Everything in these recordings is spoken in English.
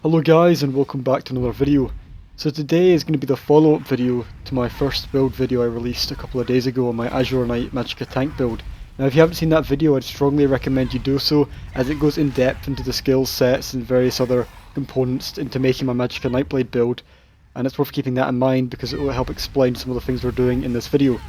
Hello guys, and welcome back to another video. So today is going to be the follow-up video to my first build video I released a couple of days ago on my Azure Magicka tank build. Now if you haven't seen that video, I'd strongly recommend you do so, as it goes in depth into the skill sets and various other components into making my Magicka Nightblade build, and it's worth keeping that in mind because it will help explain some of the things we're doing in this video.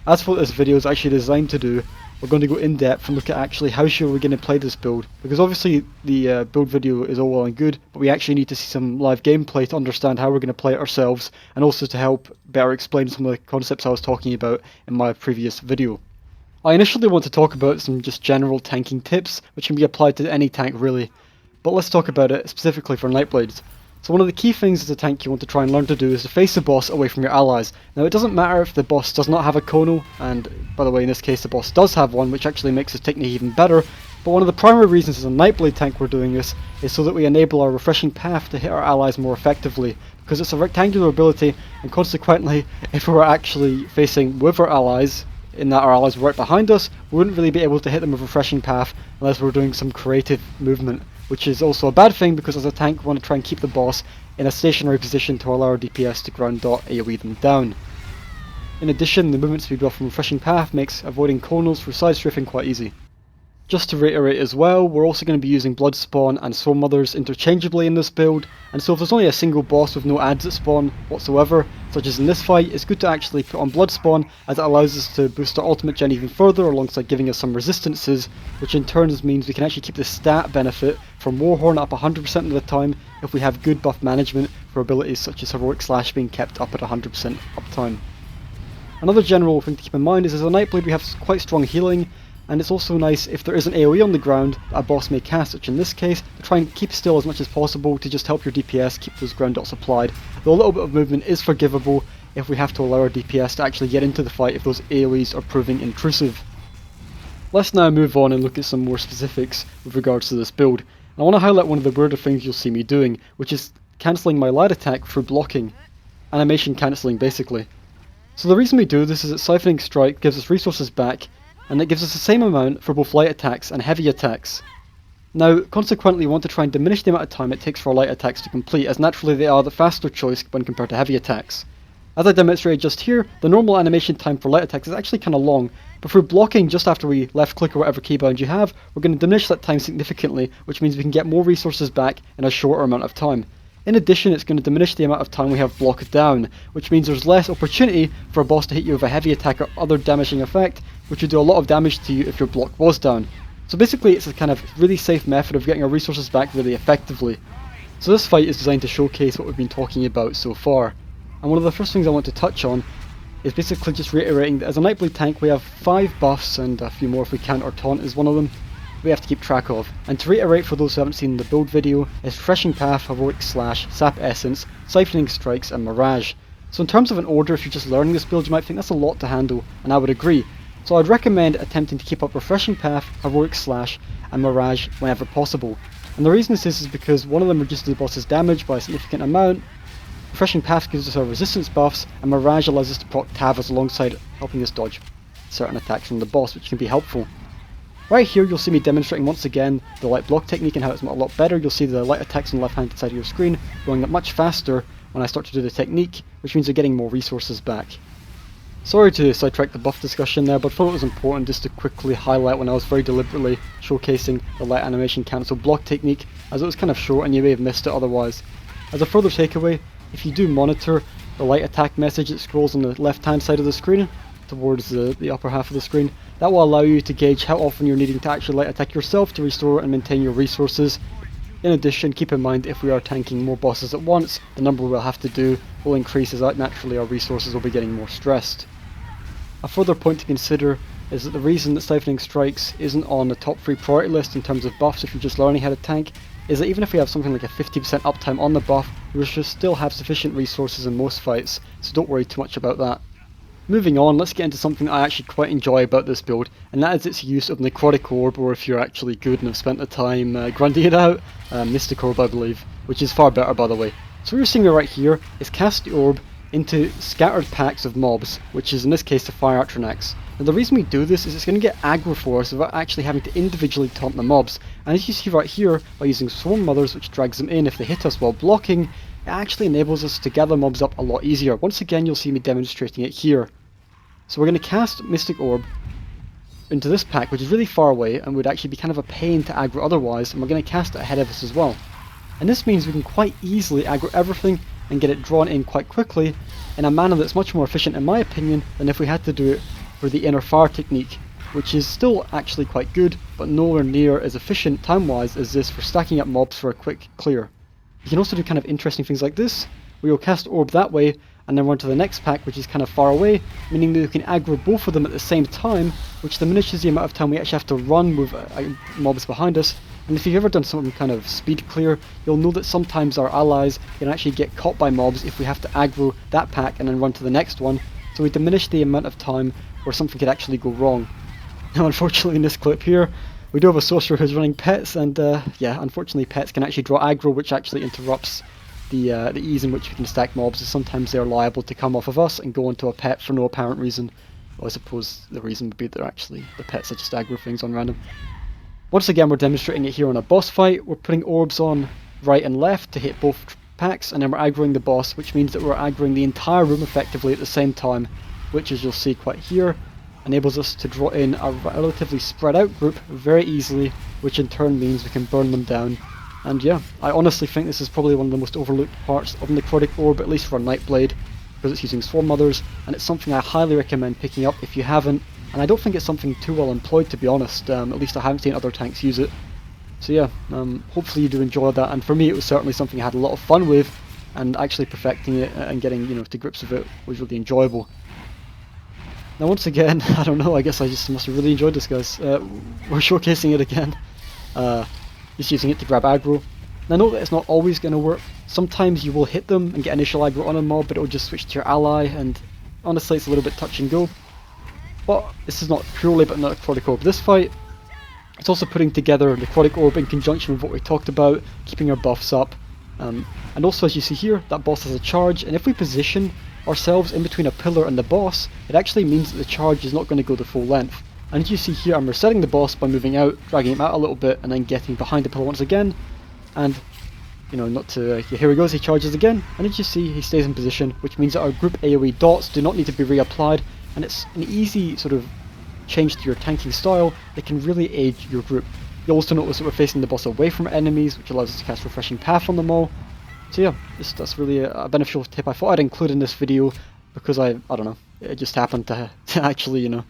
As for what this video is actually designed to do, we're going to go in depth and look at actually how sure we're going to play this build, because obviously the build video is all well and good, but we actually need to see some live gameplay to understand how we're going to play it ourselves, and also to help better explain some of the concepts I was talking about in my previous video. I initially want to talk about some just general tanking tips, which can be applied to any tank really, but let's talk about it specifically for Nightblades. So one of the key things as a tank you want to try and learn to do is to face the boss away from your allies. Now it doesn't matter if the boss does not have a Kono, and by the way in this case the boss does have one, which actually makes this technique even better, but one of the primary reasons as a Nightblade tank we're doing this is so that we enable our refreshing path to hit our allies more effectively, because it's a rectangular ability, and consequently if we were actually facing with our allies, in that our allies were right behind us, we wouldn't really be able to hit them with refreshing path unless we were doing some creative movement, which is also a bad thing because as a tank we want to try and keep the boss in a stationary position to allow our DPS to ground dot AoE them down. In addition, the movement speed buff from refreshing path makes avoiding Konos through side strafing quite easy. Just to reiterate as well, we're also going to be using Blood Spawn and Soul Mothers interchangeably in this build, and so if there's only a single boss with no adds at spawn whatsoever, such as in this fight, it's good to actually put on Blood Spawn, as it allows us to boost our ultimate gen even further alongside giving us some resistances, which in turn means we can actually keep the stat benefit from Warhorn up 100% of the time if we have good buff management for abilities such as Heroic Slash being kept up at 100% uptime. Another general thing to keep in mind is as a Nightblade we have quite strong healing, and it's also nice if there is an AoE on the ground that a boss may cast, which in this case, to try and keep still as much as possible to just help your DPS keep those ground dots applied, though a little bit of movement is forgivable if we have to allow our DPS to actually get into the fight if those AoEs are proving intrusive. Let's now move on and look at some more specifics with regards to this build. I want to highlight one of the weirder things you'll see me doing, which is cancelling my light attack through blocking. Animation cancelling basically. So the reason we do this is that Siphoning Strike gives us resources back, and it gives us the same amount for both light attacks and heavy attacks. Now, consequently, we want to try and diminish the amount of time it takes for our light attacks to complete, as naturally they are the faster choice when compared to heavy attacks. As I demonstrated just here, the normal animation time for light attacks is actually kind of long, but through blocking just after we left click or whatever keybind you have, we're going to diminish that time significantly, which means we can get more resources back in a shorter amount of time. In addition, it's going to diminish the amount of time we have blocked down, which means there's less opportunity for a boss to hit you with a heavy attack or other damaging effect, which would do a lot of damage to you if your block was down. So basically it's a kind of really safe method of getting our resources back really effectively. So this fight is designed to showcase what we've been talking about so far. And one of the first things I want to touch on is basically just reiterating that as a Nightblade tank we have 5 buffs, and a few more if we can, or Taunt is one of them, we have to keep track of. And to reiterate for those who haven't seen the build video, is Refreshing Path, Heroic Slash, Sap Essence, Siphoning Strikes and Mirage. So in terms of an order, if you're just learning this build you might think that's a lot to handle, and I would agree. So I'd recommend attempting to keep up Refreshing Path, Heroic Slash and Mirage whenever possible. And the reason this is because one of them reduces the boss's damage by a significant amount, Refreshing Path gives us our resistance buffs, and Mirage allows us to proc Tavas alongside helping us dodge certain attacks from the boss, which can be helpful. Right here you'll see me demonstrating once again the light block technique and how it's a lot better. You'll see the light attacks on the left hand side of your screen going up much faster when I start to do the technique, which means you're getting more resources back. Sorry to sidetrack the buff discussion there, but I thought it was important just to quickly highlight when I was very deliberately showcasing the light animation cancel block technique, as it was kind of short and you may have missed it otherwise. As a further takeaway, if you do monitor the light attack message that scrolls on the left hand side of the screen, towards the upper half of the screen, that will allow you to gauge how often you're needing to actually light attack yourself to restore and maintain your resources. In addition, keep in mind if we are tanking more bosses at once, the number we'll have to do will increase, as naturally our resources will be getting more stressed. A further point to consider is that the reason that Siphoning Strikes isn't on the top 3 priority list in terms of buffs if you're just learning how to tank, is that even if we have something like a 50% uptime on the buff, we should still have sufficient resources in most fights, so don't worry too much about that. Moving on, let's get into something that I actually quite enjoy about this build, and that is its use of Necrotic Orb, or if you're actually good and have spent the time grinding it out, Mystic Orb I believe, which is far better by the way. So what you're seeing right here is cast the orb into scattered packs of mobs, which is in this case the Fire Atronax. Now the reason we do this is it's going to get aggro for us without actually having to individually taunt the mobs, And as you see right here, by using Swarm Mothers, which drags them in if they hit us while blocking, it actually enables us to gather mobs up a lot easier. Once again, you'll see me demonstrating it here. So we're going to cast Mystic Orb into this pack, which is really far away and would actually be kind of a pain to aggro otherwise, and we're going to cast it ahead of us as well. And this means we can quite easily aggro everything and get it drawn in quite quickly in a manner that's much more efficient in my opinion than if we had to do it for the inner fire technique, which is still actually quite good, but nowhere near as efficient time-wise as this for stacking up mobs for a quick clear. You can also do kind of interesting things like this, where you'll cast Orb that way, and then run to the next pack, which is kind of far away, meaning that you can aggro both of them at the same time, which diminishes the amount of time we actually have to run with mobs behind us. And if you've ever done some kind of speed clear, you'll know that sometimes our allies can actually get caught by mobs if we have to aggro that pack and then run to the next one, so we diminish the amount of time where something could actually go wrong. Now unfortunately in this clip here, we do have a sorcerer who's running pets, and yeah, unfortunately pets can actually draw aggro, which actually interrupts the ease in which we can stack mobs, as sometimes they're liable to come off of us and go into a pet for no apparent reason. Well, I suppose the reason would be that actually the pets are just aggro things on random. Once again, we're demonstrating it here on a boss fight. We're putting orbs on right and left to hit both packs, and then we're aggroing the boss, which means that we're aggroing the entire room effectively at the same time, which, as you'll see quite here, enables us to draw in a relatively spread out group very easily, which in turn means we can burn them down. And yeah, I honestly think this is probably one of the most overlooked parts of Necrotic Orb, at least for Nightblade, because it's using Swarm Mothers, and it's something I highly recommend picking up if you haven't, and I don't think it's something too well employed, to be honest. At least I haven't seen other tanks use it. So yeah, hopefully you do enjoy that, and for me it was certainly something I had a lot of fun with, and actually perfecting it and getting, you know, to grips with it was really enjoyable. Now once again, I don't know, I guess I just must have really enjoyed this, guys. We're showcasing it again. Just using it to grab aggro. And I know that it's not always going to work. Sometimes you will hit them and get initial aggro on a mob, but it will just switch to your ally, and honestly it's a little bit touch and go. But this is not purely but not Necrotic Orb this fight. It's also putting together Necrotic Orb in conjunction with what we talked about, keeping our buffs up. And also, as you see here, that boss has a charge, and if we position ourselves in between a pillar and the boss, it actually means that the charge is not going to go the full length. And as you see here, I'm resetting the boss by moving out, dragging him out a little bit, and then getting behind the pillar once again. And, you know, not to... here he goes, he charges again, and as you see, he stays in position, which means that our group AoE dots do not need to be reapplied, and it's an easy sort of change to your tanking style that can really aid your group. You'll also notice that we're facing the boss away from enemies, which allows us to cast Refreshing Path on them all. So yeah, that's really a beneficial tip I thought I'd include in this video, because I don't know, it just happened to actually, you know,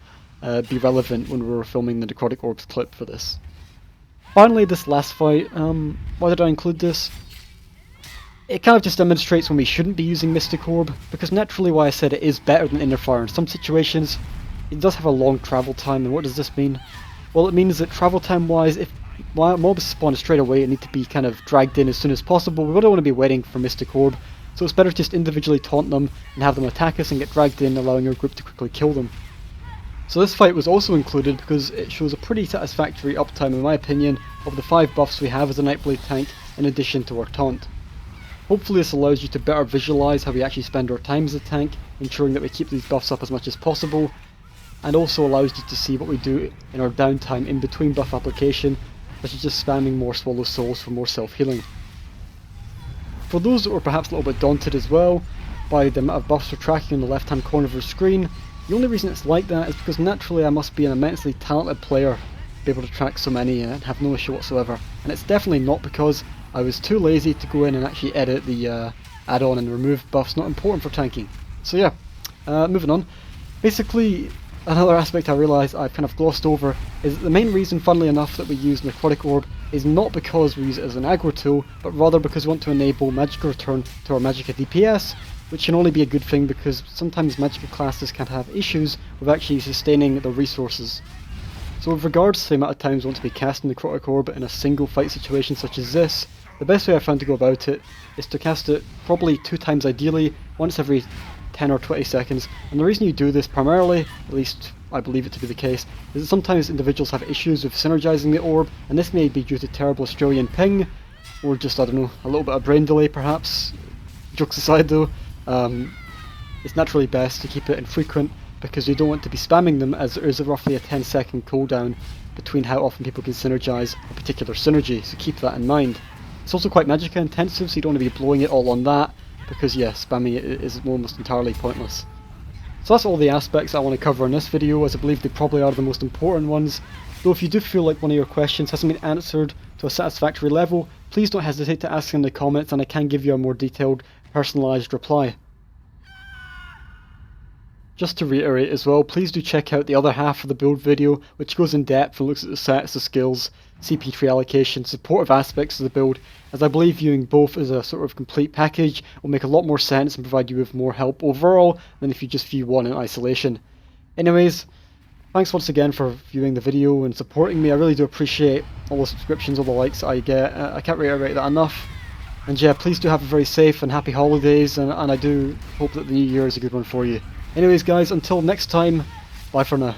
be relevant when we were filming the Necrotic Orbs clip for this. Finally, this last fight, why did I include this? It kind of just demonstrates when we shouldn't be using Mystic Orb, because naturally why I said it is better than Inner Fire in some situations, it does have a long travel time, and what does this mean? Well, it means that travel time wise, if mobs spawn straight away and need to be kind of dragged in as soon as possible, we don't want to be waiting for Mystic Orb, so it's better to just individually taunt them and have them attack us and get dragged in, allowing our group to quickly kill them. So this fight was also included because it shows a pretty satisfactory uptime in my opinion of the 5 buffs we have as a Nightblade tank in addition to our taunt. Hopefully this allows you to better visualise how we actually spend our time as a tank, ensuring that we keep these buffs up as much as possible, and also allows you to see what we do in our downtime in between buff application, such as just spamming more Swallow Souls for more self-healing. For those that were perhaps a little bit daunted as well by the amount of buffs we're tracking on the left hand corner of your screen, the only reason it's like that is because naturally I must be an immensely talented player to be able to track so many and have no issue whatsoever. And it's definitely not because I was too lazy to go in and actually edit the add-on and remove buffs not important for tanking. So yeah, moving on. Basically, another aspect I realise I've kind of glossed over is that the main reason, funnily enough, that we use Necrotic Orb is not because we use it as an aggro tool, but rather because we want to enable Magicka return to our Magicka DPS, which can only be a good thing because sometimes Magicka classes can have issues with actually sustaining the resources. So with regards to the amount of times we want to be casting Necrotic Orb in a single fight situation such as this, the best way I found to go about it is to cast it probably 2 times ideally, once every 10 or 20 seconds, and the reason you do this primarily, at least I believe it to be the case, is that sometimes individuals have issues with synergizing the orb, and this may be due to terrible Australian ping, or just, I don't know, a little bit of brain delay perhaps. Jokes aside though, it's naturally best to keep it infrequent because you don't want to be spamming them, as there is roughly a 10-second cooldown between how often people can synergize a particular synergy, so keep that in mind. It's also quite Magicka intensive, so you don't want to be blowing it all on that, because yeah, spamming it is almost entirely pointless. So that's all the aspects I want to cover in this video, as I believe they probably are the most important ones. Though if you do feel like one of your questions hasn't been answered to a satisfactory level, please don't hesitate to ask in the comments and I can give you a more detailed, personalised reply. Just to reiterate as well, please do check out the other half of the build video, which goes in depth and looks at the sets, the skills, CP tree allocation, supportive aspects of the build, as I believe viewing both as a sort of complete package will make a lot more sense and provide you with more help overall than if you just view one in isolation. Anyways, thanks once again for viewing the video and supporting me. I really do appreciate all the subscriptions, all the likes that I get. I can't reiterate that enough. And yeah, please do have a very safe and happy holidays, and I do hope that the new year is a good one for you. Anyways guys, until next time, bye for now.